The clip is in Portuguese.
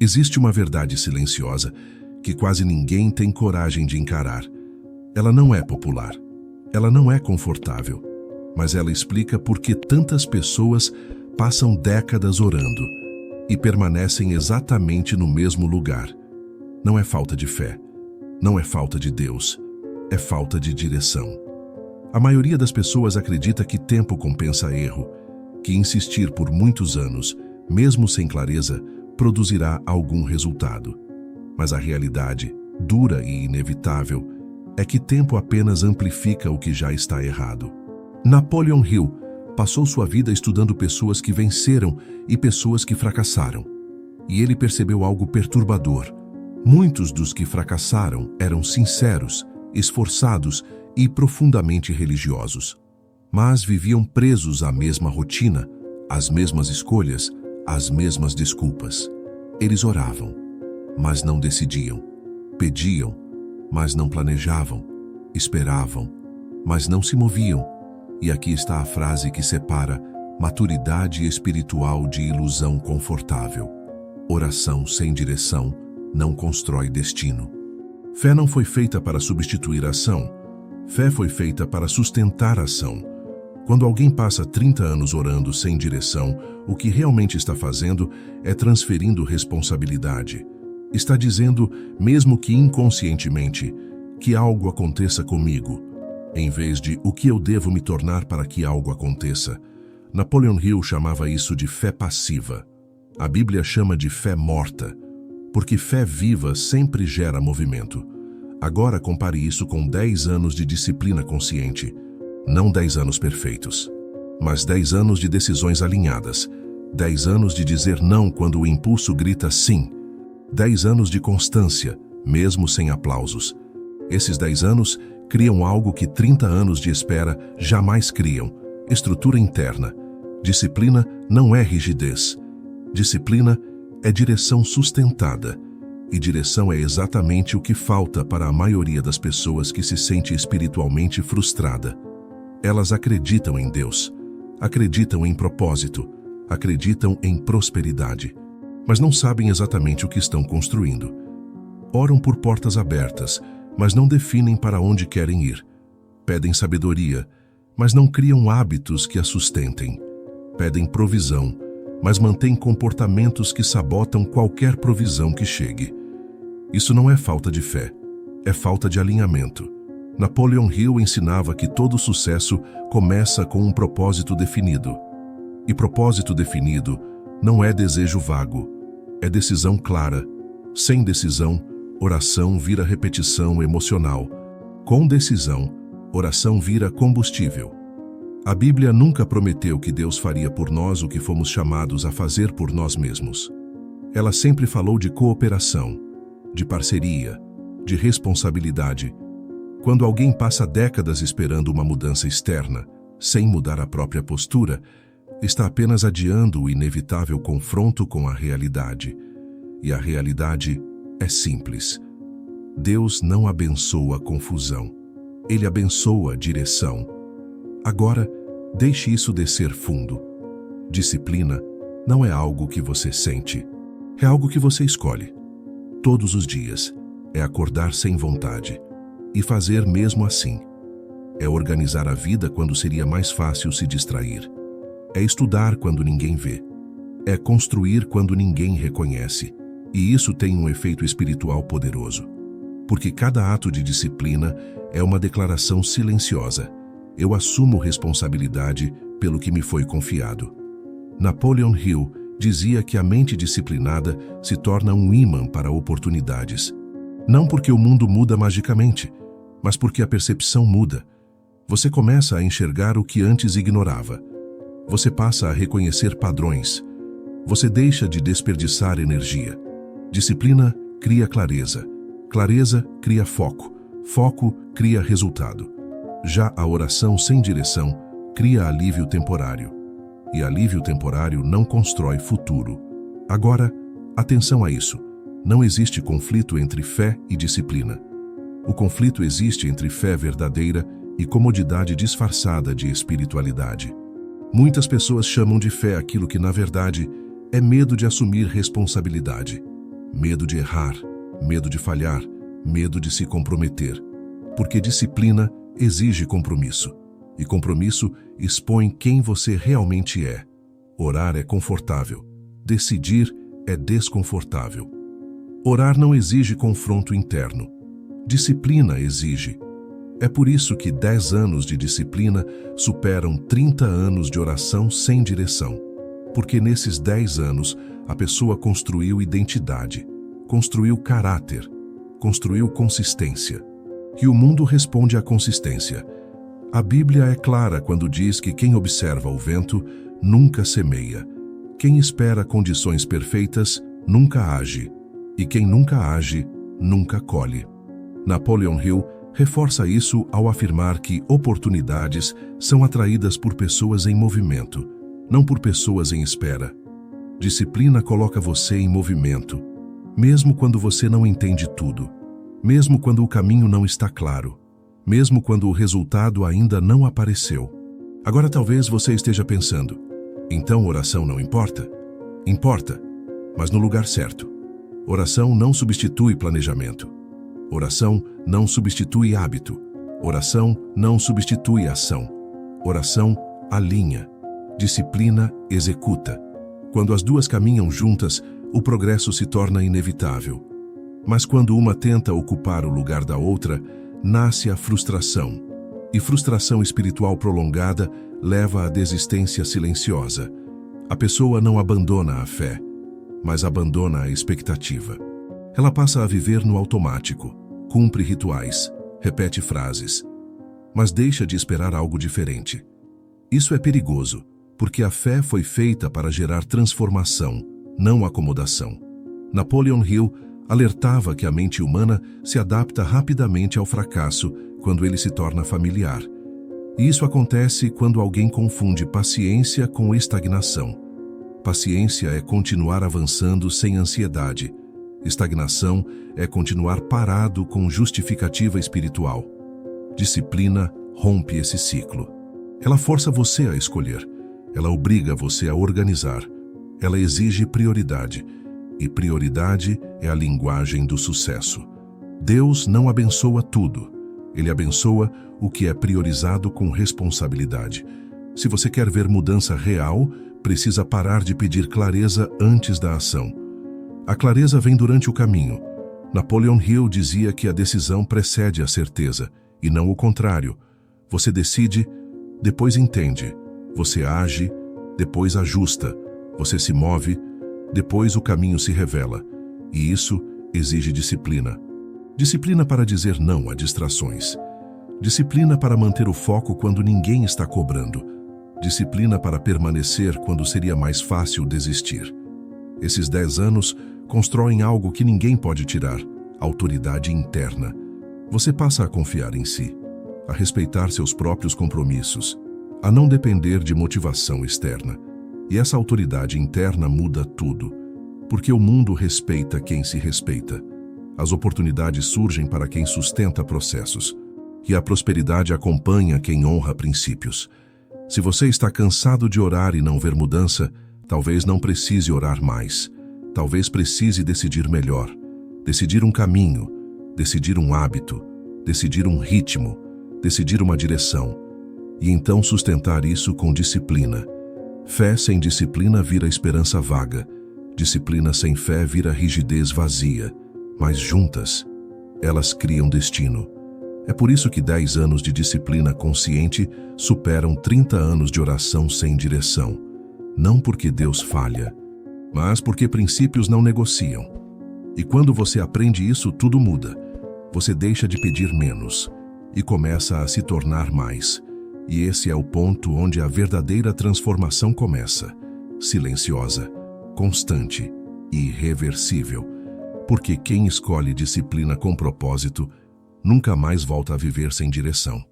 Existe uma verdade silenciosa que quase ninguém tem coragem de encarar. Ela não é popular, ela não é confortável, mas ela explica por que tantas pessoas passam décadas orando e permanecem exatamente no mesmo lugar. Não é falta de fé, não é falta de Deus, é falta de direção. A maioria das pessoas acredita que tempo compensa erro, que insistir por muitos anos, mesmo sem clareza, produzirá algum resultado. Mas a realidade, dura e inevitável, é que tempo apenas amplifica o que já está errado. Napoleon Hill passou sua vida estudando pessoas que venceram e pessoas que fracassaram. E ele percebeu algo perturbador. Muitos dos que fracassaram eram sinceros, esforçados e profundamente religiosos. Mas viviam presos à mesma rotina, às mesmas escolhas, às mesmas desculpas. Eles oravam, mas não decidiam. Pediam, mas não planejavam. Esperavam, mas não se moviam. E aqui está a frase que separa maturidade espiritual de ilusão confortável. Oração sem direção não constrói destino. Fé não foi feita para substituir a ação. Fé foi feita para sustentar a ação. Quando alguém passa 30 anos orando sem direção, o que realmente está fazendo é transferindo responsabilidade. Está dizendo, mesmo que inconscientemente, que algo aconteça comigo, em vez de o que eu devo me tornar para que algo aconteça. Napoleon Hill chamava isso de fé passiva. A Bíblia chama de fé morta, porque fé viva sempre gera movimento. Agora compare isso com 10 anos de disciplina consciente. Não 10 anos perfeitos, mas 10 anos de decisões alinhadas. 10 anos de dizer não quando o impulso grita sim. 10 anos de constância, mesmo sem aplausos. Esses 10 anos criam algo que 30 anos de espera jamais criam: estrutura interna. Disciplina não é rigidez. Disciplina é direção sustentada. E direção é exatamente o que falta para a maioria das pessoas que se sente espiritualmente frustrada. Elas acreditam em Deus, acreditam em propósito, acreditam em prosperidade, mas não sabem exatamente o que estão construindo. Oram por portas abertas, mas não definem para onde querem ir. Pedem sabedoria, mas não criam hábitos que a sustentem. Pedem provisão, mas mantêm comportamentos que sabotam qualquer provisão que chegue. Isso não é falta de fé, é falta de alinhamento. Napoleon Hill ensinava que todo sucesso começa com um propósito definido. E propósito definido não é desejo vago, é decisão clara. Sem decisão, oração vira repetição emocional. Com decisão, oração vira combustível. A Bíblia nunca prometeu que Deus faria por nós o que fomos chamados a fazer por nós mesmos. Ela sempre falou de cooperação, de parceria, de responsabilidade. Quando alguém passa décadas esperando uma mudança externa, sem mudar a própria postura, está apenas adiando o inevitável confronto com a realidade. E a realidade é simples. Deus não abençoa a confusão. Ele abençoa a direção. Agora, deixe isso descer fundo. Disciplina não é algo que você sente. É algo que você escolhe. Todos os dias. É acordar sem vontade. E fazer mesmo assim. É organizar a vida quando seria mais fácil se distrair. É estudar quando ninguém vê. É construir quando ninguém reconhece. E isso tem um efeito espiritual poderoso. Porque cada ato de disciplina é uma declaração silenciosa. Eu assumo responsabilidade pelo que me foi confiado. Napoleon Hill dizia que a mente disciplinada se torna um ímã para oportunidades. Não porque o mundo muda magicamente, mas porque a percepção muda. Você começa a enxergar o que antes ignorava. Você passa a reconhecer padrões. Você deixa de desperdiçar energia. Disciplina cria clareza. Clareza cria foco. Foco cria resultado. Já a oração sem direção cria alívio temporário. E alívio temporário não constrói futuro. Agora, atenção a isso. Não existe conflito entre fé e disciplina. O conflito existe entre fé verdadeira e comodidade disfarçada de espiritualidade. Muitas pessoas chamam de fé aquilo que, na verdade, é medo de assumir responsabilidade. medo de errar, medo de falhar, medo de se comprometer. Porque disciplina exige compromisso, e compromisso expõe quem você realmente é. Orar é confortável, decidir é desconfortável. Orar não exige confronto interno, disciplina exige. É por isso que 10 anos de disciplina superam 30 anos de oração sem direção. Porque nesses 10 anos a pessoa construiu identidade, construiu caráter, construiu consistência. E o mundo responde à consistência. A Bíblia é clara quando diz que quem observa o vento nunca semeia. Quem espera condições perfeitas nunca age. E quem nunca age, nunca colhe. Napoleon Hill reforça isso ao afirmar que oportunidades são atraídas por pessoas em movimento, não por pessoas em espera. Disciplina coloca você em movimento, mesmo quando você não entende tudo, mesmo quando o caminho não está claro, mesmo quando o resultado ainda não apareceu. Agora talvez você esteja pensando, então oração não importa? Importa, mas no lugar certo. Oração não substitui planejamento. Oração não substitui hábito. Oração não substitui ação. Oração alinha. Disciplina executa. Quando as duas caminham juntas, o progresso se torna inevitável. Mas quando uma tenta ocupar o lugar da outra, nasce a frustração. E frustração espiritual prolongada leva à desistência silenciosa. A pessoa não abandona a fé, mas abandona a expectativa. Ela passa a viver no automático, cumpre rituais, repete frases, mas deixa de esperar algo diferente. Isso é perigoso, porque a fé foi feita para gerar transformação, não acomodação. Napoleon Hill alertava que a mente humana se adapta rapidamente ao fracasso quando ele se torna familiar. E isso acontece quando alguém confunde paciência com estagnação. Paciência é continuar avançando sem ansiedade. Estagnação é continuar parado com justificativa espiritual. Disciplina rompe esse ciclo. Ela força você a escolher. Ela obriga você a organizar. Ela exige prioridade. E prioridade é a linguagem do sucesso. Deus não abençoa tudo. Ele abençoa o que é priorizado com responsabilidade. Se você quer ver mudança real, precisa parar de pedir clareza antes da ação. A clareza vem durante o caminho. Napoleon Hill dizia que a decisão precede a certeza, e não o contrário. Você decide, depois entende. Você age, depois ajusta. Você se move, depois o caminho se revela. E isso exige disciplina. Disciplina para dizer não a distrações. Disciplina para manter o foco quando ninguém está cobrando. Disciplina para permanecer quando seria mais fácil desistir. Esses 10 anos constroem algo que ninguém pode tirar, autoridade interna. Você passa a confiar em si, a respeitar seus próprios compromissos, a não depender de motivação externa. E essa autoridade interna muda tudo, porque o mundo respeita quem se respeita. As oportunidades surgem para quem sustenta processos, e a prosperidade acompanha quem honra princípios. Se você está cansado de orar e não ver mudança, talvez não precise orar mais. Talvez precise decidir melhor. Decidir um caminho, decidir um hábito, decidir um ritmo, decidir uma direção. E então sustentar isso com disciplina. Fé sem disciplina vira esperança vaga. Disciplina sem fé vira rigidez vazia. Mas juntas, elas criam destino. É por isso que 10 anos de disciplina consciente superam 30 anos de oração sem direção. Não porque Deus falha, mas porque princípios não negociam. E quando você aprende isso, tudo muda. Você deixa de pedir menos e começa a se tornar mais. E esse é o ponto onde a verdadeira transformação começa. Silenciosa, constante e irreversível. Porque quem escolhe disciplina com propósito nunca mais volta a viver sem direção.